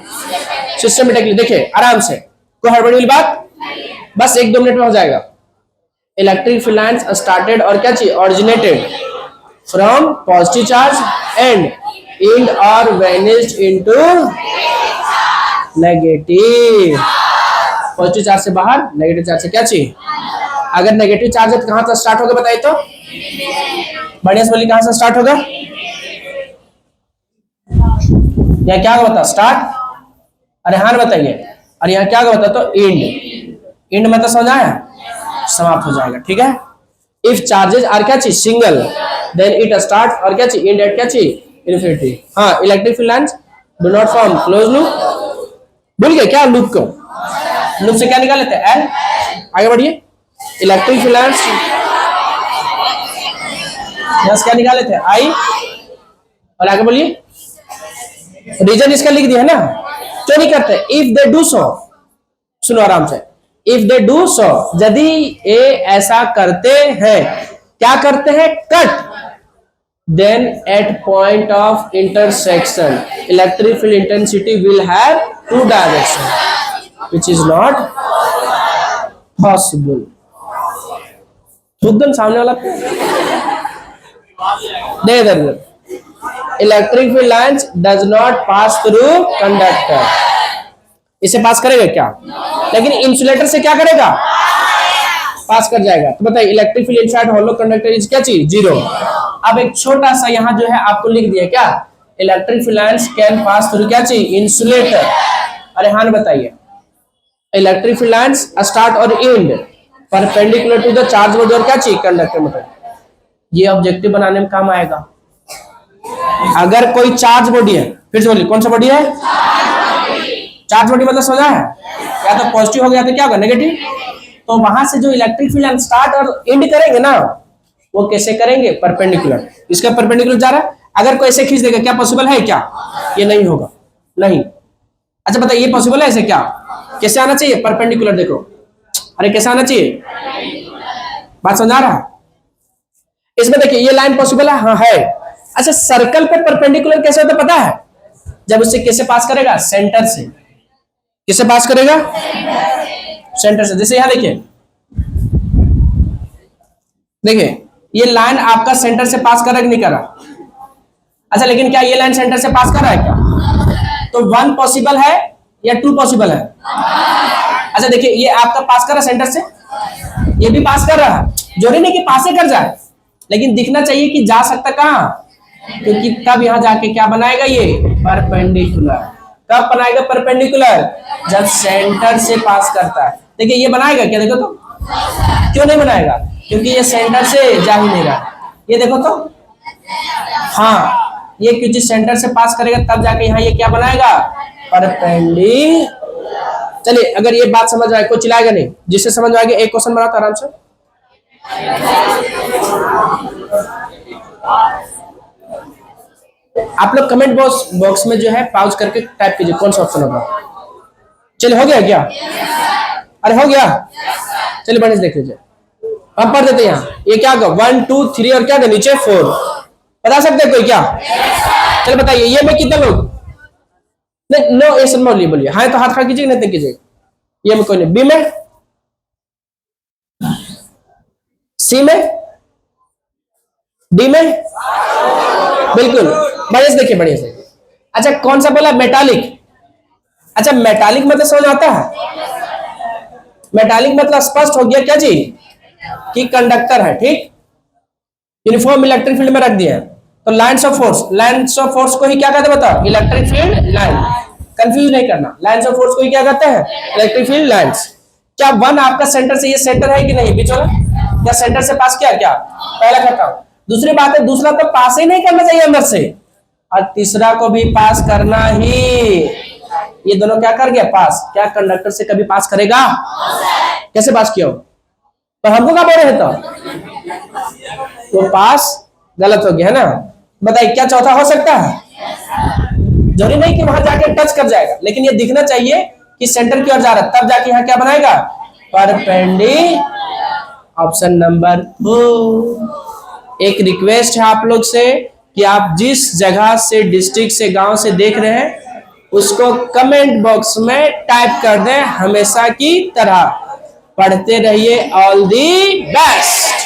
सिस्टमेटिकली। देखिए आराम से, कोई हड़बड़ी वाली बात? बस 1-2 मिनट में हो जाएगा। इलेक्ट्रिक फील्ड लाइंस स्टार्टेड और क्या चाहिए? Originated from positive charge and और vanished into negative. Positive charge से बाहर, नेगेटिव चार्ज से क्या चाहिए? अगर नेगेटिव चार्ज है तो कहां से स्टार्ट होगा बताइए तो? बढ़िया से बोलिए, कहां से स्टार्ट होगा? यहाँ क्या होगा बता? स्टार्ट। अरे हाँ बताइए। और यहाँ क्या होगा बता? तो एंड। एंड मतलब समझ आया? समाप्त हो जाएगा, ठीक है। इफ चार्जेस आर क्या चाहिए? सिंगल, देन इट स्टार्ट और क्या चाहिए? एंड एट क्या चाहिए? इन्फिनिटी। हाँ electric field lines do not form close loop. भूल गए क्या लूप को? लूप से क्या निकाल लेते हैं, एल। आगे बढ़िए, इलेक्ट्रिक फील्ड लाइंस यहां से क्या निकाल लेते हैं, आई। और आगे बोलिए, रीजन इसका लिख दिया है ना, क्यों नहीं करते, इफ दे डू सो, सुनो आराम से, इफ दे डू सो, यदि ये ऐसा करते हैं, क्या करते हैं, cut, then at point of intersection electric field intensity will have two directions which is not possible। एकदम सामने वाला दे इधर, electric field lines does not pass through conductor, इसे पास करेगा क्या, लेकिन इंसुलेटर से क्या करेगा, पास कर जाएगा। तो बताइए, electric field inside hollow conductor is क्या चीज, जीरो। अब एक छोटा सा यहाँ जो है आपको लिख दिया क्या, electric field lines can pass through क्या चीज, इंसुलेटर। अरे हाँ बताइए, इलेक्ट्रिक फील्ड लाइंस स्टार्ट और end perpendicular to the charge body और क्या चीज, कंडक्टर मतलब। ये ऑब्जेक्टिव बनाने में काम आएगा। अगर कोई चार्ज बॉडी है, फिर से बोलिए कौन सा बॉडी है, चार्ज बॉडी मतलब समझा है, या तो पॉजिटिव हो गया तो क्या होगा, नेगेटिव। तो वहां से जो इलेक्ट्रिक फील्ड लाइन स्टार्ट और एंड करेंगे ना, वो कैसे करेंगे, परपेंडिकुलर, इसका परपेंडिकुलर जा रहा है। अगर कोई ऐसे खींच देगा, क्या पॉसिबल है क्या, ये नहीं होगा, नहीं। अच्छा बताइए, ये पॉसिबल है ऐसे क्या, कैसे आना चाहिए, परपेंडिकुलर, देखो, अरे कैसे आना चाहिए, बात समझा रहा है। इसमें देखिए ये लाइन पॉसिबल है, हाँ है। अच्छा सर्कल पे परपेंडिकुलर कैसे होता पता है, जब उससे कैसे पास करेगा, सेंटर से, किससे पास करेगा, सेंटर से। जैसे यहां देखिए, देखिए ये लाइन आपका सेंटर से पास कर रहा है कि नहीं कर रहा। अच्छा लेकिन क्या ये लाइन सेंटर से पास कर रहा है क्या, तो 1 पॉसिबल है या 2 पॉसिबल है। अच्छा देखिए ये आपका पास कर रहा है सेंटर से, ये भी पास कर रहा है, जरूरी नहीं कि पास ही कर जाए, लेकिन दिखना चाहिए कि जा सकता कहां, क्योंकि तब यहां जाके क्या बनाएगा, ये परपेंडिकुलर। कब बनाएगा परपेंडिकुलर, जब सेंटर से पास करता है। देखिए ये बनाएगा क्या, देखो तो, क्यों नहीं बनाएगा, क्योंकि ये सेंटर से जा ही नहीं रहा। ये देखो तो, हाँ ये क्योंकि सेंटर से पास करेगा तब जाके यहाँ ये क्या बनाएगा, परपेंडिकुलर। चलिए अगर ये बात समझ आए, कोई चिल्लाएगा नहीं, जिससे समझ आएगा एक क्वेश्चन बनाता आराम से। आप लोग कमेंट बॉक्स में जो है पॉज करके टाइप कीजिए कौन सा ऑप्शन होगा। चलिए हो गया क्या, अरे हो गया, चलिए बढ़िया से देख लीजिए। हम पढ़ देते हैं यहाँ, ये क्या होगा 1 2 3 और क्या था नीचे 4, बता सकते हैं कोई क्या, चलिए बताइए ये में कितने लोग, नहीं नो ऐसे बोलिए, बोलिए हाँ तो हाथ खड़ा कीजिए, नहीं तो कीजिए। ये में कोई नहीं, बी में, सी में, डी में, बिल्कुल बढ़िया से देखिए, बढ़िया से। अच्छा कौन सा बोला, मेटालिक। अच्छा मेटालिक मतलब समझ आता है, मेटालिक मतलब स्पष्ट हो गया क्या जी, कि कंडक्टर है, ठीक, यूनिफॉर्म इलेक्ट्रिक फील्ड में रख दिया। तो lines of force, lines of force को ही क्या कहते हैं बताओ, इलेक्ट्रिक फील्ड लाइन, कंफ्यूज नहीं करना। लाइन्स ऑफ फोर्स को ही क्या कहते हैं, इलेक्ट्रिक फील्ड लाइन्स। क्या 1 आपका सेंटर से, ये सेंटर है कि नहीं बीच वाला, क्या सेंटर से पास किया क्या, पहला कहता हूं। दूसरी बात है, दूसरा तो पास ही नहीं करना चाहिए अंदर से, और तीसरा को भी पास करना ही, ये दोनों क्या कर गया, पास। क्या कंडक्टर से कभी पास करेगा, कैसे पास किया हो, तो हमको क्या बोल रहे हैं, तो पास गलत हो गया है ना। बताइए क्या चौथा हो सकता है, जरूरी नहीं कि वहां जाके टच कर जाएगा, लेकिन ये दिखना चाहिए कि सेंटर की ओर जा रहा है, तब जाके यहाँ क्या बनाएगा, परपेंडिकुलर। Option number 2। एक रिक्वेस्ट है आप लोग से कि आप जिस जगह से, डिस्ट्रिक्ट से, गांव से देख रहे हैं, उसको कमेंट बॉक्स में टाइप कर दें, हमेशा की तरह। पढ़ते रहिए, ऑल दी बेस्ट।